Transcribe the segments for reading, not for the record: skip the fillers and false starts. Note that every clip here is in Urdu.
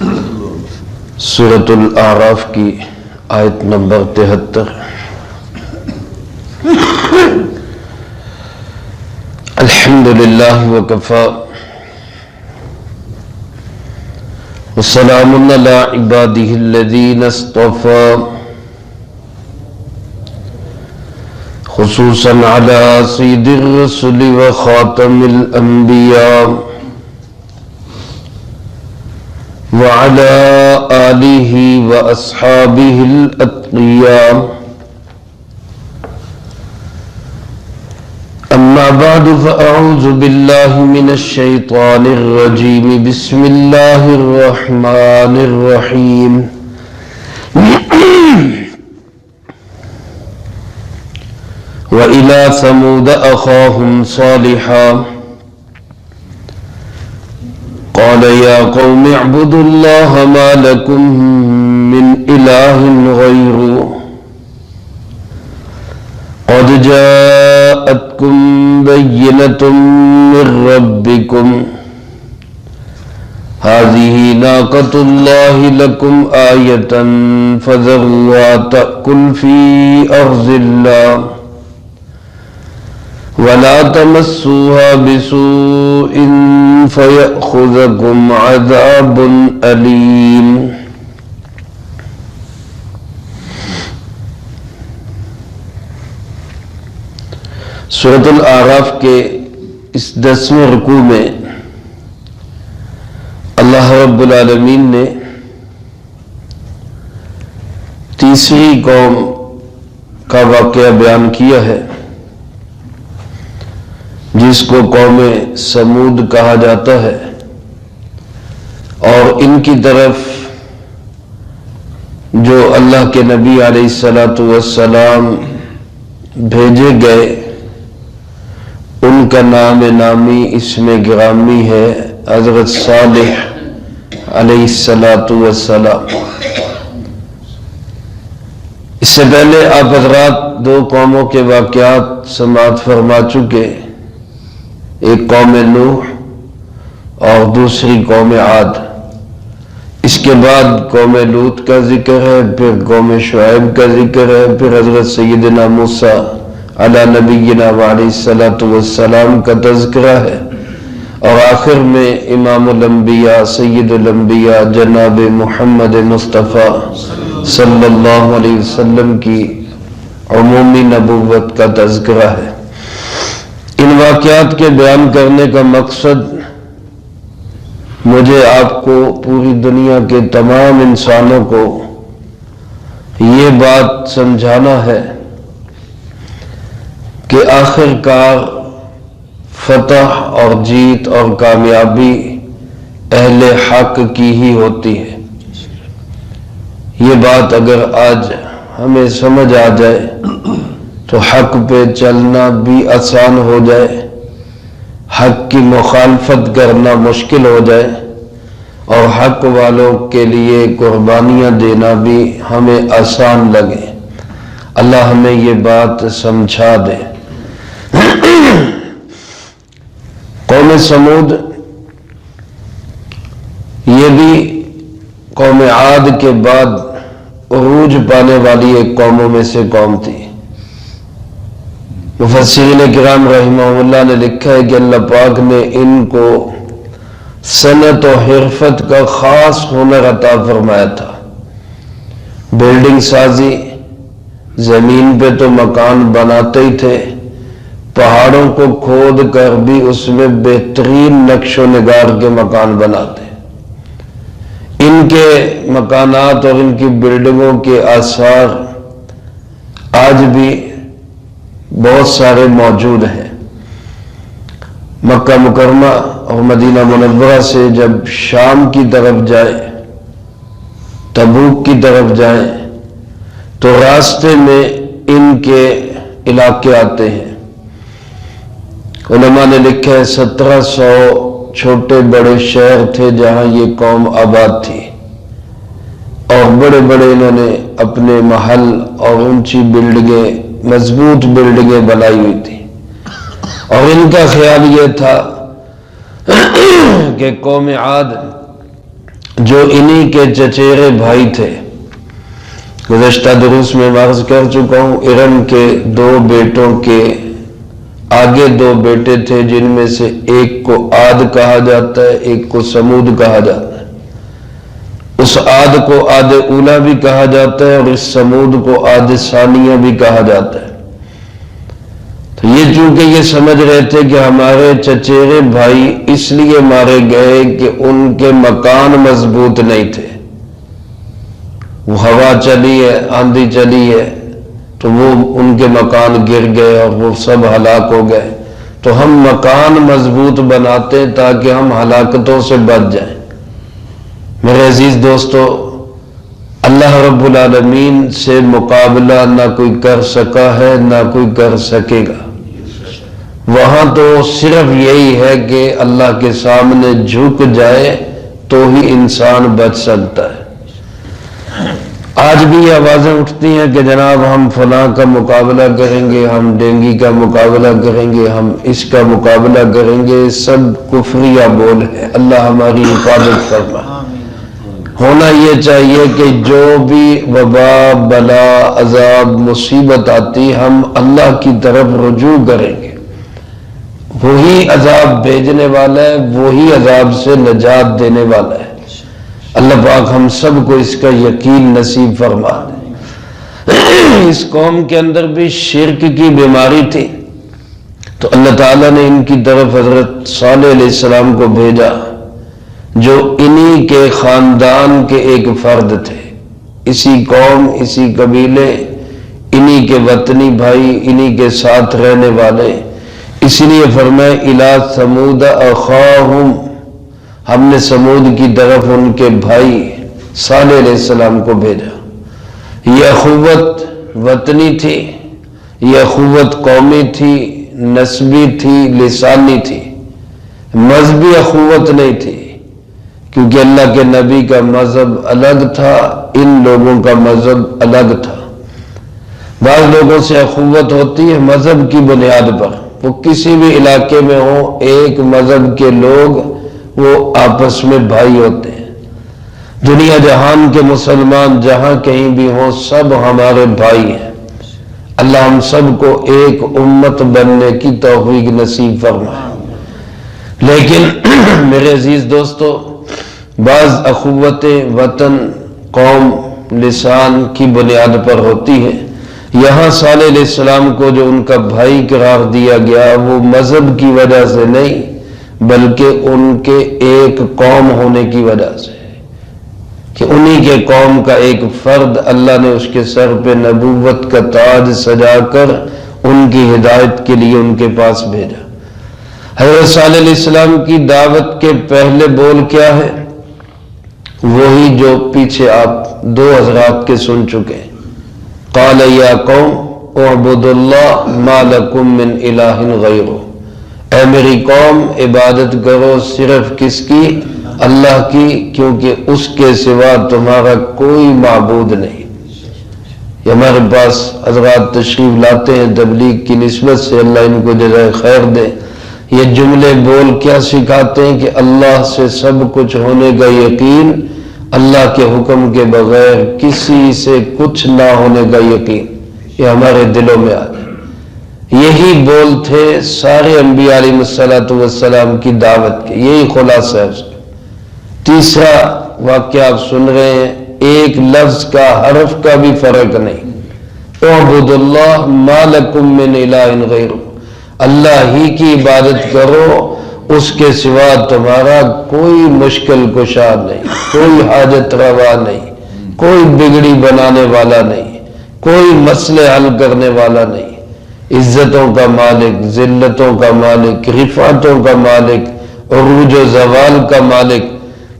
سورۃ الاعراف کی آیت نمبر 73۔ الحمد للہ وکفی وسلام علی عبادہ الذین اصطفی خصوصا علی سید الرسل وخاتم الانبیاء وعلى آلہ واصحابہ الاتقیاء، اما بعد فاعوذ باللہ من الشیطان الرجیم، بسم اللہ الرحمن الرحیم۔ وإلى ثمود أخاهم صالحا قال يا قوم اعبدوا الله ما لكم من إله غيره قد جاءتكم بينة من ربكم هذه ناقة الله لكم آية فذروها تأكل في أرض الله ولا تمسوها بسوء فيأخذكم عذاب أليم۔ سورۃ الاعراف کے اس 10ویں رکوع میں اللہ رب العالمین نے تیسری قوم کا واقعہ بیان کیا ہے، جس کو قوم سمود کہا جاتا ہے، اور ان کی طرف جو اللہ کے نبی علیہ السلام بھیجے گئے ان کا نام نامی اسم گرامی ہے حضرت صالح علیہ السلام۔ اس سے پہلے آپ حضرات دو قوموں کے واقعات سماعت فرما چکے، ایک قوم نوح اور دوسری قوم عاد۔ اس کے بعد قوم لوط کا ذکر ہے، پھر قوم شعیب کا ذکر ہے، پھر حضرت سیدنا موسیٰ علی نبینا وعلیہ السلام کا تذکرہ ہے، اور آخر میں امام الانبیاء سید الانبیاء جناب محمد مصطفیٰ صلی اللہ علیہ وسلم کی عمومی نبوت کا تذکرہ ہے۔ ان واقعات کے بیان کرنے کا مقصد مجھے آپ کو، پوری دنیا کے تمام انسانوں کو یہ بات سمجھانا ہے کہ آخر کار فتح اور جیت اور کامیابی اہل حق کی ہی ہوتی ہے۔ یہ بات اگر آج ہمیں سمجھ آ جائے تو حق پہ چلنا بھی آسان ہو جائے، حق کی مخالفت کرنا مشکل ہو جائے، اور حق والوں کے لیے قربانیاں دینا بھی ہمیں آسان لگے۔ اللہ ہمیں یہ بات سمجھا دے۔ قوم سمود یہ بھی قوم عاد کے بعد عروج پانے والی ایک قوموں میں سے قوم تھی۔ مفسرین کرام رحمہ اللہ نے لکھا ہے کہ اللہ پاک نے ان کو صنعت و حرفت کا خاص ہنر عطا فرمایا تھا۔ بلڈنگ سازی، زمین پہ تو مکان بناتے ہی تھے، پہاڑوں کو کھود کر بھی اس میں بہترین نقش و نگار کے مکان بناتے۔ ان کے مکانات اور ان کی بلڈنگوں کے آثار آج بھی بہت سارے موجود ہیں۔ مکہ مکرمہ اور مدینہ منورہ سے جب شام کی طرف جائے، تبوک کی طرف جائیں، تو راستے میں ان کے علاقے آتے ہیں۔ علماء نے لکھا ہے 1700 چھوٹے بڑے شہر تھے جہاں یہ قوم آباد تھی، اور بڑے بڑے انہوں نے اپنے محل اور اونچی بلڈنگیں، مضبوط بلڈنگیں بنائی ہوئی تھی، اور ان کا خیال یہ تھا کہ قوم عاد جو انہی کے چچیرے بھائی تھے. گزشتہ دروس میں عرض کر چکا ہوں، ارم کے 2 بیٹوں کے آگے 2 بیٹے تھے، جن میں سے ایک کو عاد کہا جاتا ہے، ایک کو سمود کہا جاتا ہے. اس عاد کو عاد اولا بھی کہا جاتا ہے اور اس سمود کو عاد ثانیہ بھی کہا جاتا ہے. تو یہ چونکہ یہ سمجھ رہے تھے کہ ہمارے چچیرے بھائی اس لیے مارے گئے کہ ان کے مکان مضبوط نہیں تھے. وہ ہوا چلی ہے، آندھی چلی ہے تو وہ ان کے مکان گر گئے اور وہ سب ہلاک ہو گئے. تو ہم مکان مضبوط بناتے تاکہ ہم ہلاکتوں سے بچ جائیں. میرے عزیز دوستو، اللہ رب العالمین سے مقابلہ نہ کوئی کر سکا ہے نہ کوئی کر سکے گا. وہاں تو صرف یہی ہے کہ اللہ کے سامنے جھک جائے تو ہی انسان بچ سکتا ہے. آج بھی یہ آوازیں اٹھتی ہیں کہ جناب ہم فلاں کا مقابلہ کریں گے، ہم ڈینگی کا مقابلہ کریں گے، ہم اس کا مقابلہ کریں گے. سب کفریہ بول ہے. اللہ ہماری حفاظت فرمائے. ہونا یہ چاہیے کہ جو بھی وبا، بلا، عذاب، مصیبت آتی، ہم اللہ کی طرف رجوع کریں گے. وہی عذاب بھیجنے والا ہے، وہی عذاب سے نجات دینے والا ہے. اللہ پاک ہم سب کو اس کا یقین نصیب فرما دے. اس قوم کے اندر بھی شرک کی بیماری تھی تو اللہ تعالیٰ نے ان کی طرف حضرت صالح علیہ السلام کو بھیجا، جو انہی کے خاندان کے ایک فرد تھے، اسی قوم، اسی قبیلے، انہی کے وطنی بھائی، انہی کے ساتھ رہنے والے. اس لیے فرمائے الی ثمود اخاہم، ہم نے سمود کی طرف ان کے بھائی صالح علیہ السلام کو بھیجا. یہ اخوت وطنی تھی، یہ اخوت قومی تھی، نسبی تھی، لسانی تھی، مذہبی اخوت نہیں تھی، کیونکہ اللہ کے نبی کا مذہب الگ تھا، ان لوگوں کا مذہب الگ تھا. بعض لوگوں سے اخوت ہوتی ہے مذہب کی بنیاد پر. وہ کسی بھی علاقے میں ہوں، ایک مذہب کے لوگ وہ آپس میں بھائی ہوتے ہیں. دنیا جہان کے مسلمان جہاں کہیں بھی ہوں، سب ہمارے بھائی ہیں. اللہ ہم سب کو ایک امت بننے کی توفیق نصیب فرمائے. لیکن میرے عزیز دوستو، بعض اخوتیں وطن، قوم، لسان کی بنیاد پر ہوتی ہیں. یہاں صالح علیہ السلام کو جو ان کا بھائی قرار دیا گیا، وہ مذہب کی وجہ سے نہیں بلکہ ان کے ایک قوم ہونے کی وجہ سے، کہ انہی کے قوم کا ایک فرد اللہ نے اس کے سر پہ نبوت کا تاج سجا کر ان کی ہدایت کے لیے ان کے پاس بھیجا. حضرت صالح علیہ السلام کی دعوت کے پہلے بول کیا ہے؟ وہی جو پیچھے آپ 2 حضرات کے سن چکے ہیں. قال یا قوم اعبدوا اللہ ما لکم من الہ غیرہ، اے میری قوم عبادت کرو صرف کس کی؟ اللہ کی، کیونکہ اس کے سوا تمہارا کوئی معبود نہیں. یہ ہمارے پاس حضرات تشریف لاتے ہیں تبلیغ کی نسبت سے، اللہ ان کو جزائے خیر دے. یہ جملے بول کیا سکھاتے ہیں؟ کہ اللہ سے سب کچھ ہونے کا یقین، اللہ کے حکم کے بغیر کسی سے کچھ نہ ہونے کا یقین، یہ ہمارے دلوں میں آ جائے. یہی بول تھے سارے انبیاء علیہ السلام کی دعوت کے، یہی خلاصہ ہے اس کا. تیسرا واقعہ آپ سن رہے ہیں، ایک لفظ کا، حرف کا بھی فرق نہیں. اعبدوا اللہ ما لکم من الہ غیرہ، اللہ ہی کی عبادت کرو، اس کے سوا تمہارا کوئی مشکل کشا نہیں، کوئی حاجت روا نہیں، کوئی بگڑی بنانے والا نہیں، کوئی مسئلے حل کرنے والا نہیں. عزتوں کا مالک، ذلتوں کا مالک، رفعتوں کا مالک، عروج و زوال کا مالک،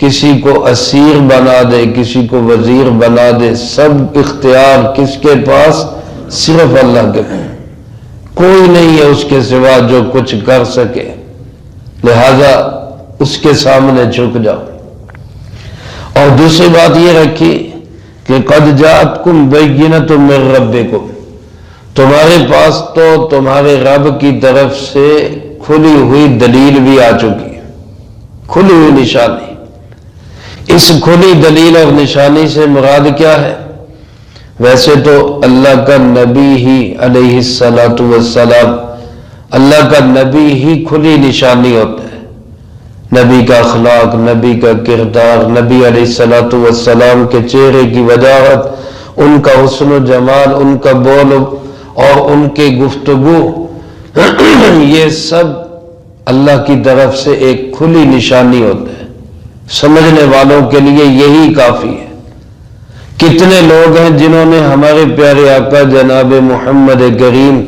کسی کو اسیر بنا دے، کسی کو وزیر بنا دے، سب اختیار کس کے پاس؟ صرف اللہ کے پاس. کوئی نہیں ہے اس کے سوا جو کچھ کر سکے، لہذا اس کے سامنے جھک جاؤ. اور دوسری بات یہ رکھی کہ قد جاءتکم بینۃ من ربکم، تمہارے پاس تو تمہارے رب کی طرف سے کھلی ہوئی دلیل بھی آ چکی ہے، کھلی ہوئی نشانی. اس کھلی دلیل اور نشانی سے مراد کیا ہے؟ ویسے تو اللہ کا نبی ہی علیہ الصلاۃ والسلام، اللہ کا نبی ہی کھلی نشانی ہوتا ہے۔ نبی کا اخلاق، نبی کا کردار، نبی علیہ الصلاۃ والسلام کے چہرے کی وجاہت، ان کا حسن و جمال، ان کا بول اور ان کی گفتگو، یہ سب اللہ کی طرف سے ایک کھلی نشانی ہوتا ہے۔ سمجھنے والوں کے لیے یہی کافی ہے۔ کتنے لوگ ہیں جنہوں نے ہمارے پیارے آقا جناب محمد کریم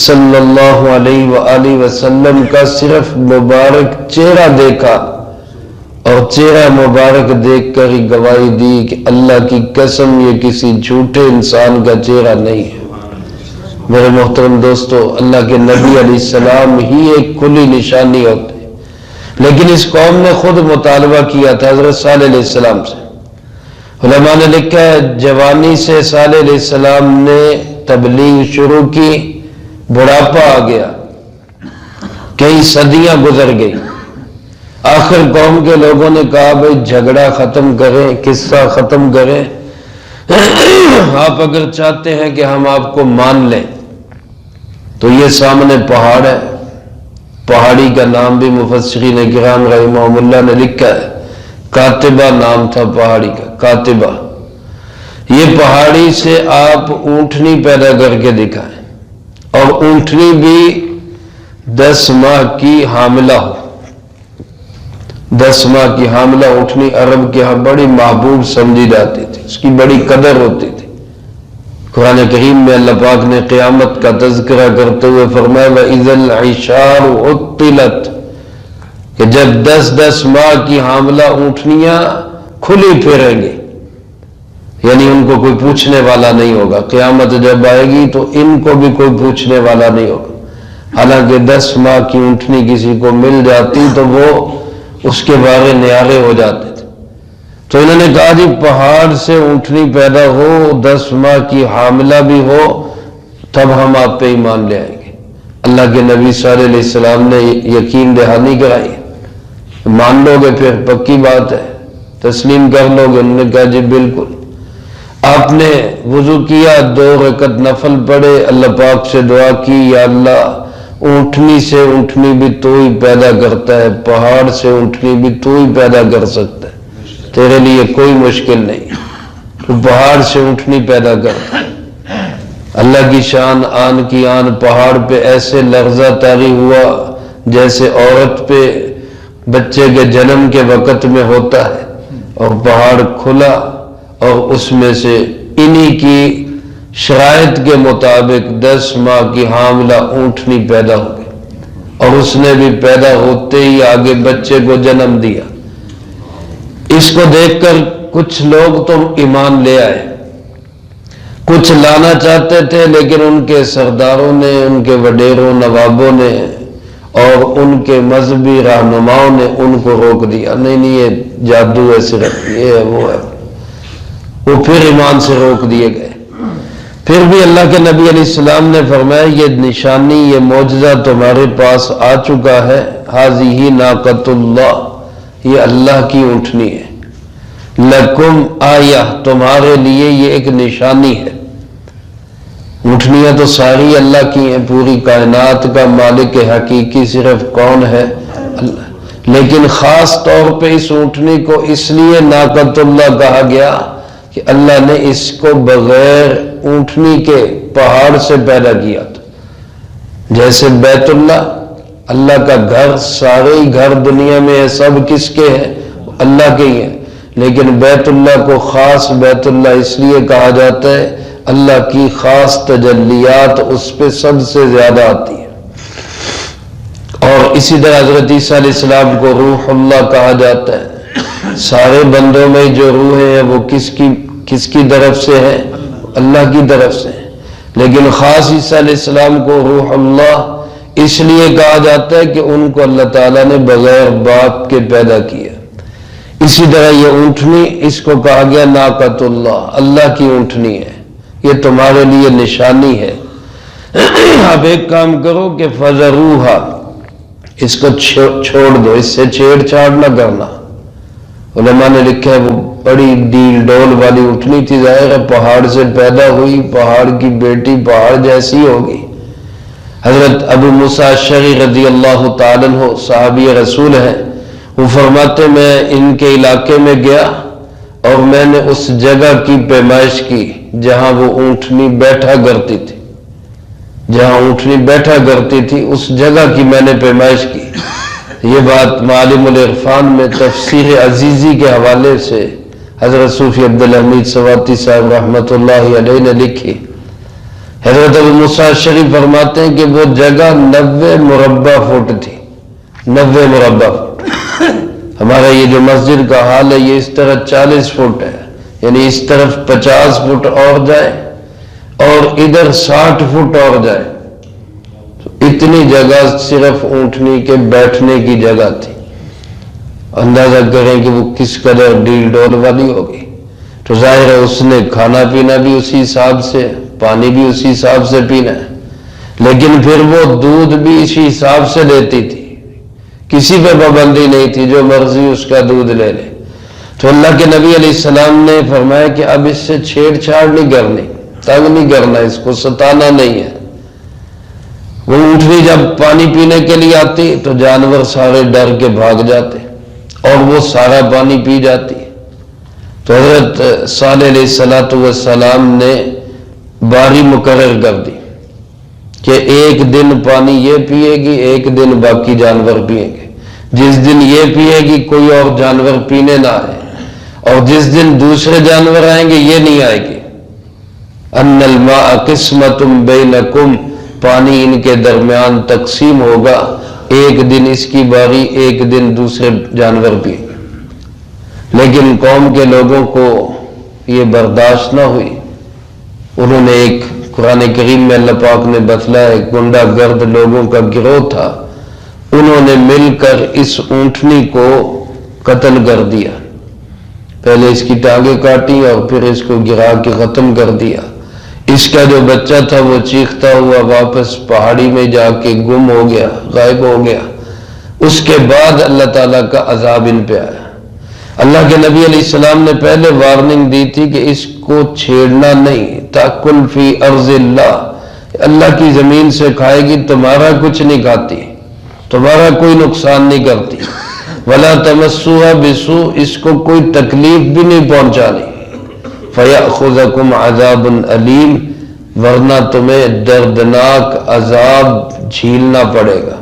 صلی اللہ علیہ وآلہ وسلم کا صرف مبارک چہرہ دیکھا اور چہرہ مبارک دیکھ کر ہی گواہی دی کہ اللہ کی قسم یہ کسی جھوٹے انسان کا چہرہ نہیں ہے۔ میرے محترم دوستو، اللہ کے نبی علیہ السلام ہی ایک کھلی نشانی ہوتے ہیں، لیکن اس قوم نے خود مطالبہ کیا تھا حضرت صالح علیہ السلام سے۔ علماء نے لکھا ہے جوانی سے صالح علیہ السلام نے تبلیغ شروع کی، بڑھاپا آ گیا، کئی صدیاں گزر گئی، آخر قوم کے لوگوں نے کہا بھئی جھگڑا ختم کریں، قصہ ختم کریں، آپ اگر چاہتے ہیں کہ ہم آپ کو مان لیں تو یہ سامنے پہاڑ ہے، پہاڑی کا نام بھی مفسرین کرام رحمہم اللہ نے لکھا ہے، کاتبہ نام تھا پہاڑی کا، کاتبہ۔ یہ پہاڑی سے آپ اونٹنی پیدا کر کے دکھائیں، اور اونٹنی بھی 10 ماہ کی حاملہ ہو۔ 10 ماہ کی حاملہ اونٹنی عرب کے ہاں بڑی محبوب سمجھی جاتی تھی، اس کی بڑی قدر ہوتی تھی۔ قرآن کریم میں اللہ پاک نے قیامت کا تذکرہ کرتے ہوئے فرمایا وَإِذَا الْعِشَارُ عُطِّلَتْ، کہ جب 10 ماہ کی حاملہ اونٹنیاں کھلی پھریں گی، یعنی ان کو کوئی پوچھنے والا نہیں ہوگا۔ قیامت جب آئے گی تو ان کو بھی کوئی پوچھنے والا نہیں ہوگا۔ حالانکہ 10 ماہ کی اونٹنی کسی کو مل جاتی تو وہ اس کے بارے نیارے ہو جاتے تھے۔ تو انہوں نے کہا جی پہاڑ سے اونٹنی پیدا ہو، 10 ماہ کی حاملہ بھی ہو، تب ہم آپ پہ ایمان لے آئیں گے۔ اللہ کے نبی صلی اللہ علیہ وسلم نے یقین دہانی کرائی، مان لو گے پھر پکی بات ہے، تسلیم کر لو گے؟ انہوں نے کہا جی بالکل۔ آپ نے وضو کیا، 2 رکعت نفل پڑھے، اللہ پاک سے دعا کی یا اللہ اونٹنی سے اونٹنی بھی تو ہی پیدا کرتا ہے، پہاڑ سے اونٹنی بھی تو ہی پیدا کر سکتا ہے، تیرے لیے کوئی مشکل نہیں، تو پہاڑ سے اونٹنی پیدا کرتا ہے۔ اللہ کی شان آن کی آن، پہاڑ پہ ایسے لرزہ طاری ہوا جیسے عورت پہ بچے کے جنم کے وقت میں ہوتا ہے، اور پہاڑ کھلا اور اس میں سے انہی کی شرائط کے مطابق 10 ماہ کی حاملہ اونٹنی پیدا ہو گئی، اور اس نے بھی پیدا ہوتے ہی آگے بچے کو جنم دیا۔ اس کو دیکھ کر کچھ لوگ تو ایمان لے آئے، کچھ لانا چاہتے تھے، لیکن ان کے سرداروں نے، ان کے وڈیروں نوابوں نے اور ان کے مذہبی رہنماؤں نے ان کو روک دیا۔ نہیں یہ جادو ہے، صرف یہ ہے وہ ہے، وہ پھر ایمان سے روک دیے گئے۔ پھر بھی اللہ کے نبی علیہ السلام نے فرمایا یہ نشانی، یہ معجزہ تمہارے پاس آ چکا ہے، ھذہ ناقۃ اللہ، یہ اللہ کی اونٹنی ہے، لکم آیہ، تمہارے لیے یہ ایک نشانی ہے۔ اونٹنیاں تو ساری اللہ کی ہیں، پوری کائنات کا مالک حقیقی صرف کون ہے؟ اللہ، لیکن خاص طور پہ اس اونٹنی کو اس لیے ناقۃ اللہ کہا گیا کہ اللہ نے اس کو بغیر اونٹنی کے پہاڑ سے پیدا کیا تھا۔ جیسے بیت اللہ، اللہ کا گھر، سارے ہی گھر دنیا میں ہے، سب کس کے ہیں؟ اللہ کے ہی ہیں، لیکن بیت اللہ کو خاص بیت اللہ اس لیے کہا جاتا ہے، اللہ کی خاص تجلیات اس پہ سب سے زیادہ آتی ہیں۔ اور اسی طرح حضرت عیسیٰ علیہ السلام کو روح اللہ کہا جاتا ہے۔ سارے بندوں میں جو روحیں ہیں وہ کس کی طرف سے ہیں؟ اللہ کی طرف سے ہیں، لیکن خاص عیسیٰ علیہ السلام کو روح اللہ اس لیے کہا جاتا ہے کہ ان کو اللہ تعالیٰ نے بغیر باپ کے پیدا کیا۔ اسی طرح یہ اونٹنی، اس کو کہا گیا ناقۃ اللہ، اللہ کی اونٹنی ہے، یہ تمہارے لیے نشانی ہے۔ اب ایک کام کرو کہ فَذَرُوهَا، اس کو چھوڑ دو، اس سے چھیڑ چھاڑ نہ کرنا، علماء نے لکھا ہے وہ بڑی ڈیل ڈول والی اونٹنی تھی، ظاہر ہے پہاڑ سے پیدا ہوئی، پہاڑ کی بیٹی پہاڑ جیسی ہوگی۔ حضرت ابو موسیٰ اشعری رضی اللہ تعالیٰ عنہ صحابی رسول ہیں، وہ فرماتے میں ان کے علاقے میں گیا اور میں نے اس جگہ کی پیمائش کی جہاں وہ اونٹنی بیٹھا کرتی تھی، جہاں اونٹنی بیٹھا کرتی تھی اس جگہ کی میں نے پیمائش کی۔ یہ بات معالم العرفان میں تفسیر عزیزی کے حوالے سے حضرت صوفی عبدالحمید سواتی صاحب رحمۃ اللہ علیہ نے لکھی۔ حضرت ابو موسیٰ اشعری فرماتے ہیں کہ وہ جگہ 90 مربع فٹ تھی، 90 مربع فٹ۔ ہمارا یہ جو مسجد کا حال ہے یہ اس طرح 40 فٹ ہے، یعنی اس طرف 50 فٹ اور جائے اور ادھر 60 فٹ اور جائے، تو اتنی جگہ صرف اونٹنی کے بیٹھنے کی جگہ تھی۔ اندازہ کریں کہ وہ کس قدر ڈیل ڈول والی ہوگی۔ تو ظاہر ہے اس نے کھانا پینا بھی اسی حساب سے، پانی بھی اسی حساب سے پینا ہے، لیکن پھر وہ دودھ بھی اسی حساب سے لیتی تھی، کسی پہ پابندی نہیں تھی، جو مرضی اس کا دودھ لے لے۔ تو اللہ کے نبی علیہ السلام نے فرمایا کہ اب اس سے چھیڑ چھاڑ نہیں کرنی، تنگ نہیں کرنا، اس کو ستانا نہیں ہے۔ وہ اونٹنی جب پانی پینے کے لیے آتی تو جانور سارے ڈر کے بھاگ جاتے اور وہ سارا پانی پی جاتی۔ تو حضرت صالح علیہ السلام نے باری مقرر کر دی کہ ایک دن پانی یہ پیے گی، ایک دن باقی جانور پیئیں گے۔ جس دن یہ پیے گی کوئی اور جانور پینے نہ آئے، اور جس دن دوسرے جانور آئیں گے یہ نہیں آئے گی۔ ان الماء قسمۃ بینکم، پانی ان کے درمیان تقسیم ہوگا، ایک دن اس کی باری، ایک دن دوسرے جانور پیئیں گے۔ لیکن قوم کے لوگوں کو یہ برداشت نہ ہوئی، انہوں نے ایک قرآن کریم میں اللہ پاک نے بتلایا ہے، گنڈا گرد لوگوں کا گروہ تھا، انہوں نے مل کر اس اونٹنی کو قتل کر دیا۔ پہلے اس کی ٹانگیں کاٹی اور پھر اس کو گرا کے ختم کر دیا۔ اس کا جو بچہ تھا وہ چیختا ہوا واپس پہاڑی میں جا کے گم ہو گیا، غائب ہو گیا۔ اس کے بعد اللہ تعالیٰ کا عذاب ان پہ آیا۔ اللہ کے نبی علیہ السلام نے پہلے وارننگ دی تھی کہ اس کو چھیڑنا نہیں، تاکل فی ارض اللہ، اللہ کی زمین سے کھائے گی، تمہارا کچھ نہیں کھاتی، تمہارا کوئی نقصان نہیں کرتی۔ ولا تمسوها بسوء، اس کو کوئی تکلیف بھی نہیں پہنچانی۔ فیأخذکم عذاب علیم، ورنہ تمہیں دردناک عذاب جھیلنا پڑے گا،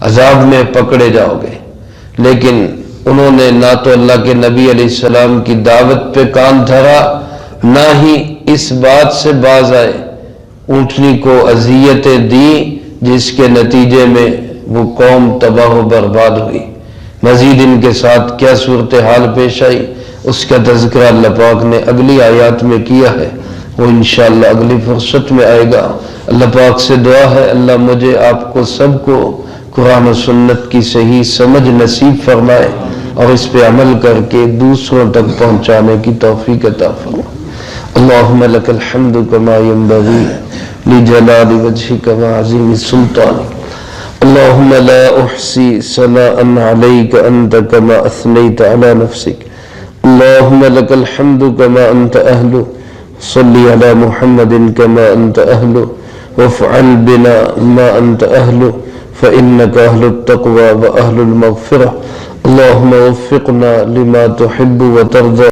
عذاب میں پکڑے جاؤ گے۔ لیکن انہوں نے نہ تو اللہ کے نبی علیہ السلام کی دعوت پہ کان دھرا، نہ ہی اس بات سے باز آئے، اونٹنی کو اذیتیں دی جس کے نتیجے میں وہ قوم تباہ و برباد ہوئی۔ مزید ان کے ساتھ کیا صورتحال پیش آئی اس کا تذکرہ اللہ پاک نے اگلی آیات میں کیا ہے، وہ انشاءاللہ اگلی فرصت میں آئے گا۔ اللہ پاک سے دعا ہے اللہ مجھے آپ کو سب کو قرآن و سنت کی صحیح سمجھ نصیب فرمائے اور اس پہ عمل کر کے دوسروں تک پہنچانے کی توفیق عطا فرمائے۔ اللہم لک الحمد کما ینبغی لجلال وجہک وعظیم سلطانک، اللہم لا احصی ثناء علیک انت کما اثنیت علی نفسک، اللہم لک الحمد کما انت اہل، صلی علی محمد کما انت اہل، وافعل بنا ما انت اہل، فإنك أهل التقوى وأهل المغفرة، اللهم وفقنا لما تحب وترضى